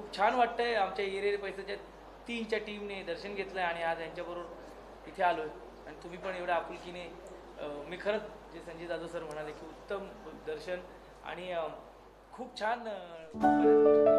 खूप छान वाटतंय. आमच्या एरिया पैसाच्या 3च्या टीमने दर्शन घेतलं आणि आज यांच्याबरोबर इथे आलो आहे. आणि तुम्ही पण एवढ्या आपुलकीने मी खरंच जे संजय जाधव सर म्हणाले की उत्तम दर्शन आणि खूप छान बऱ्याच गोष्टी.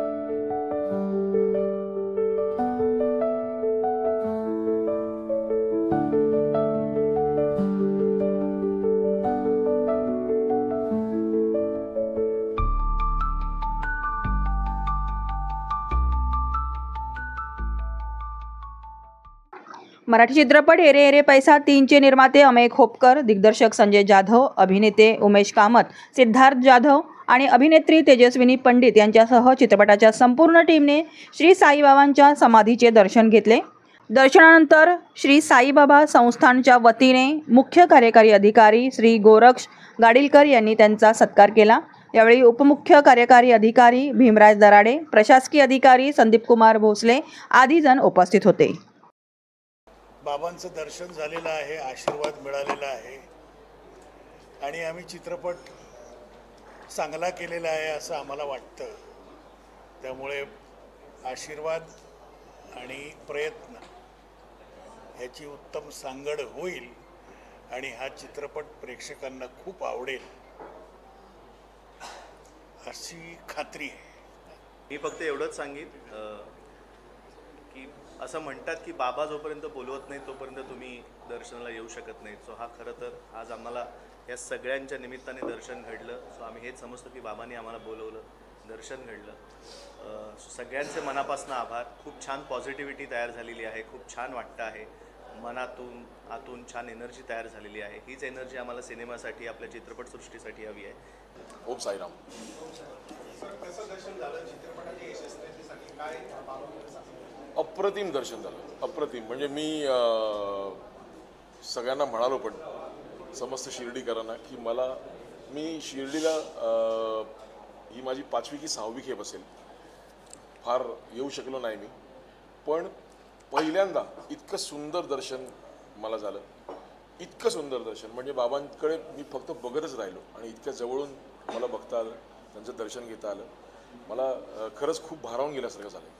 मराठी चित्रपट एरे एरे पैसा 3चे निर्माते अमेय खोपकर, दिग्दर्शक संजय जाधव, अभिनेते उमेश कामत, सिद्धार्थ जाधव आणि अभिनेत्री तेजस्विनी पंडित यांच्यासह चित्रपटाच्या संपूर्ण टीमने श्री साईबाबांच्या समाधीचे दर्शन घेतले. दर्शनानंतर श्री साईबाबा संस्थानच्या वतीने मुख्य कार्यकारी अधिकारी श्री गोरक्ष गाडीलकर यांनी त्यांचा सत्कार केला. यावेळी उपमुख्य कार्यकारी अधिकारी भीमराज दराडे, प्रशासकीय अधिकारी संदीप कुमार भोसले आदी जण उपस्थित होते. बाबांचं दर्शन झालेलं आहे, आशीर्वाद मिळालेला आहे आणि आम्ही चित्रपट चांगला केलेला आहे असं आम्हाला वाटतं. त्यामुळे आशीर्वाद आणि प्रयत्न ह्याची उत्तम सांगड होईल आणि हा चित्रपट प्रेक्षकांना खूप आवडेल अशी खात्री आहे. मी फक्त एवढंच सांगेन की असं म्हणतात की बाबा जोपर्यंत बोलवत नाही तोपर्यंत तुम्ही दर्शनाला येऊ शकत नाही. सो हा खरं तर आज आम्हाला या सगळ्यांच्या निमित्ताने दर्शन घडलं. सो आम्ही हेच समजतो की बाबांनी आम्हाला बोलवलं, दर्शन घडलं. सगळ्यांचे मनापासून आभार. खूप छान पॉझिटिव्हिटी तयार झालेली आहे, खूप छान वाटतं आहे. मनातून आतून छान एनर्जी तयार झालेली आहे. हीच एनर्जी आम्हाला सिनेमासाठी, आपल्या चित्रपटसृष्टीसाठी हवी आहे. ओम साईराम. अप्रतिम दर्शन झालं, अप्रतिम. म्हणजे मी सगळ्यांना म्हणालो पण समस्त शिर्डीकरांना की मी शिर्डीला ही माझी 5वी की 6वी खेप असेल. फार येऊ शकलो नाही मी, पण पहिल्यांदा इतकं सुंदर दर्शन मला झालं. इतकं सुंदर दर्शन म्हणजे बाबांकडे मी फक्त बघतच राहिलो आणि इतक्या जवळून मला बघता आलं, त्यांचं दर्शन घेता आलं. मला खरंच खूप भारावून गेल्यासारखं झालं.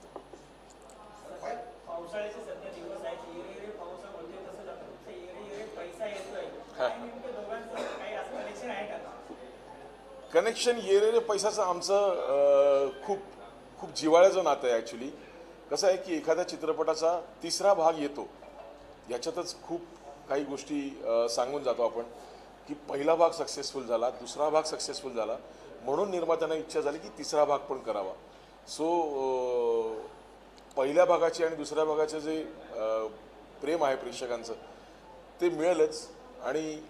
कनेक्शन येरे पैसाचं आमचं खूप खूप जिव्हाळ्याचं नातं आहे. ॲक्च्युली कसं आहे की एखाद्या चित्रपटाचा 3रा भाग येतो याच्यातच खूप काही गोष्टी सांगून जातो आपण की पहिला भाग सक्सेसफुल झाला, 2रा भाग सक्सेसफुल झाला, म्हणून निर्मात्यांना इच्छा झाली की 3रा भाग पण करावा. सो पहिल्या भागाची आणि 2ऱ्या भागाचं जे प्रेम आहे प्रेक्षकांचं ते मिळेलच. आणि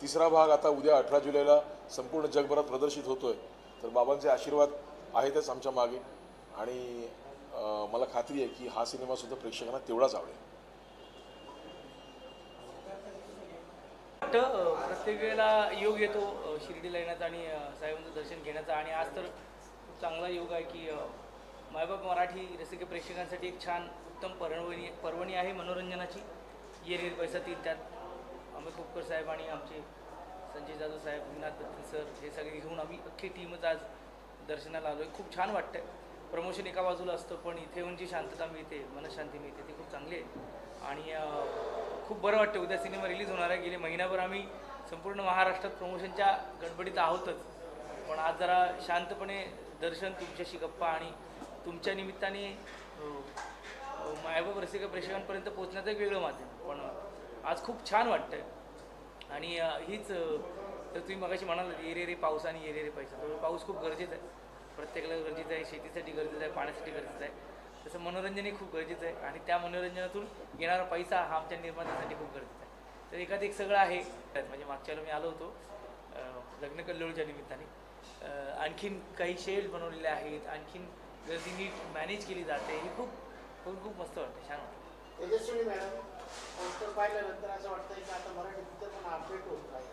3रा भाग आता उद्या 18 जुलैला संपूर्ण जगभरात प्रदर्शित होतोय. तर बाबांचे आशीर्वाद आहेतच आमच्या मागे आणि मला खात्री आहे की हा सिनेमासुद्धा प्रेक्षकांना तेवढाच आवडेल. प्रत्येक वेळेला योग येतो शिर्डीला येण्याचा आणि साहेबांचं दर्शन घेण्याचा. आणि आज तर खूप चांगला योग आहे की मायबाप मराठी रसिक प्रेक्षकांसाठी एक छान उत्तम पर्वणी आहे मनोरंजनाची. येरे पैसा 3 त्यात अमेय खोपकर साहेब आणि आमचे संजय जाधव साहेब, विनाथ दत्त सर हे सगळे घेऊन आम्ही अख्खी टीमच आज दर्शनाला आलो आहे. खूप छान वाटतं आहे. प्रमोशन एका बाजूला असतं पण इथे येऊन जी शांतता मिळते, मनशांती मिळते ती खूप चांगली आहे आणि खूप बरं वाटतं. उद्या सिनेमा रिलीज होणार आहे. गेले महिनाभर आम्ही संपूर्ण महाराष्ट्रात प्रमोशनच्या गडबडीत आहोतच, पण आज जरा शांतपणे दर्शन, तुमच्याशी गप्पा आणि तुमच्या निमित्ताने मायबाप रसिक प्रेक्षकांपर्यंत पोहोचण्याचं एक वेगळं माध्यम. पण आज खूप छान वाटतं आहे आणि हीच तर तुम्ही मगाशी म्हणाल एरे रे पाऊस आणि एरे रे पैसा. तर पाऊस खूप गरजेचा आहे, प्रत्येकाला गरजेचं आहे, शेतीसाठी गरजेचं आहे, पाण्यासाठी गरजेचं आहे. तसं मनोरंजनही खूप गरजेचं आहे आणि त्या मनोरंजनातून येणारा पैसा हा आमच्या निर्मात्यासाठी खूप गरजेचा आहे. तर एखादं एक सगळं आहे. म्हणजे मागच्या वेळेला मी आलो होतो लग्न कल्लोळच्या निमित्ताने. आणखीन काही शेड बनवलेले आहेत, आणखीन गर्दी नीट मॅनेज केली जाते. हे खूप खूप खूप मस्त वाटतं, छान वाटतं. तेजस्विनी मॅडम, पोस्टर पाहिल्यानंतर असं वाटतं की आता मराठी चित्रपट अपडेट होत आहे.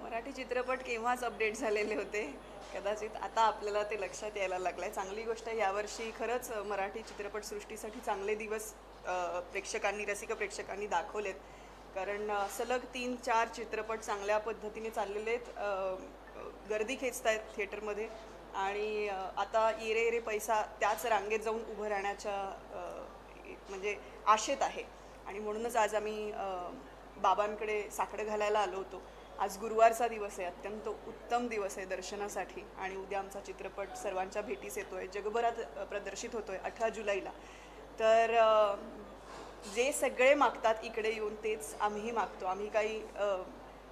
मराठी चित्रपट केव्हाच अपडेट झालेले होते. कदाचित आता आपल्याला ते लक्षात यायला लागलं आहे. चांगली गोष्ट आहे. यावर्षी खरंच मराठी चित्रपटसृष्टीसाठी चांगले दिवस प्रेक्षकांनी, रसिक प्रेक्षकांनी दाखवलेत. कारण सलग 3-4 चित्रपट चांगल्या पद्धतीने चाललेले आहेत, गर्दी खेचत आहेत थिएटरमध्ये आणि आता येरे येरे पैसा त्याच रांगेत जाऊन उभं राहण्याच्या म्हणजे आशेत आहे. आणि म्हणूनच आज आम्ही बाबांकडे साकडं घालायला आलो होतो. आज गुरुवारचा दिवस आहे, अत्यंत उत्तम दिवस आहे दर्शनासाठी. आणि उद्या आमचा चित्रपट सर्वांच्या भेटीस येतो आहे, जगभरात प्रदर्शित होतो आहे 18 जुलैला. तर जे सगळे मागतात इकडे येऊन तेच आम्हीही मागतो. आम्ही काही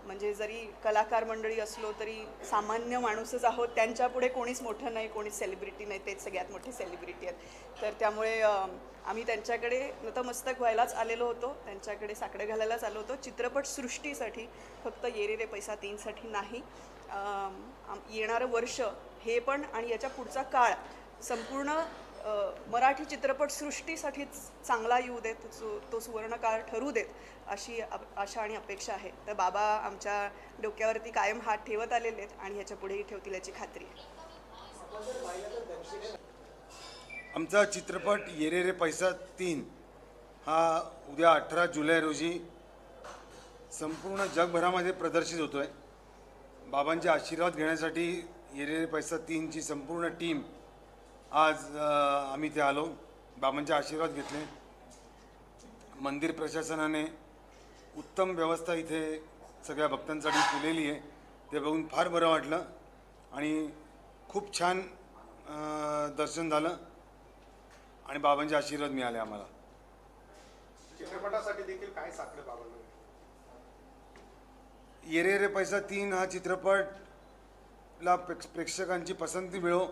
म्हणजे जरी कलाकार मंडळी असलो तरी सामान्य माणूसच आहोत. त्यांच्यापुढे कोणीच मोठं नाही, कोणीच सेलिब्रिटी नाही, तेच सगळ्यात मोठे सेलिब्रिटी आहेत. तर त्यामुळे आम्ही त्यांच्याकडे नतमस्तक व्हायलाच आलेलो होतो, त्यांच्याकडे साकडं घालायलाच आलो होतो. चित्रपटसृष्टीसाठी, फक्त ये रे रे पैसा 3साठी नाही. येणारं वर्ष हे पण आणि याच्या पुढचा काळ संपूर्ण मराठी चित्रपटसृष्टीसाठीच चांगला येऊ देत, तो सुवर्णकाळ ठरू देत अशी आशा आणि अपेक्षा आहे. तर बाबा आमच्या डोक्यावरती कायम हात ठेवत आलेले आहेत आणि ह्याच्या पुढेही ठेवतील याची खात्री आहे. आमचा चित्रपट ये रे रे पैसा 3 हा उद्या 18 जुलै रोजी संपूर्ण जगभरामध्ये प्रदर्शित होतो आहे. बाबांचे आशीर्वाद घेण्यासाठी ये रे रे पैसा 3ची संपूर्ण टीम आज आम्ही ते आलो, बाबांचे आशीर्वाद घेतले. मंदिर प्रशासनाने उत्तम व्यवस्था इथे सगळ्या भक्तांसाठी केलेली आहे. ते बघून फार बरं वाटलं आणि खूप छान दर्शन झालं आणि बाबांचे आशीर्वाद मिळाले आम्हाला. चित्रपटासाठी देखील काय साकडं बाबांना? ये रे रे पैसा 3 हा चित्रपटला प्रेक्षकांची पसंती मिळो,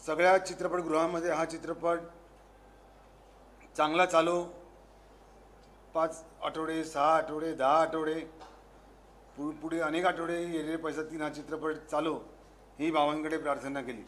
सगळ्या चित्रपटगृहामध्ये हा चित्रपट चांगला चालो. 5 आठवडे, 6 आठवडे, 10 आठवडे, पुढे अनेक आठवडे ये रे रे पैसा 3 हा चित्रपट चालो ही बाबांकडे प्रार्थना केली.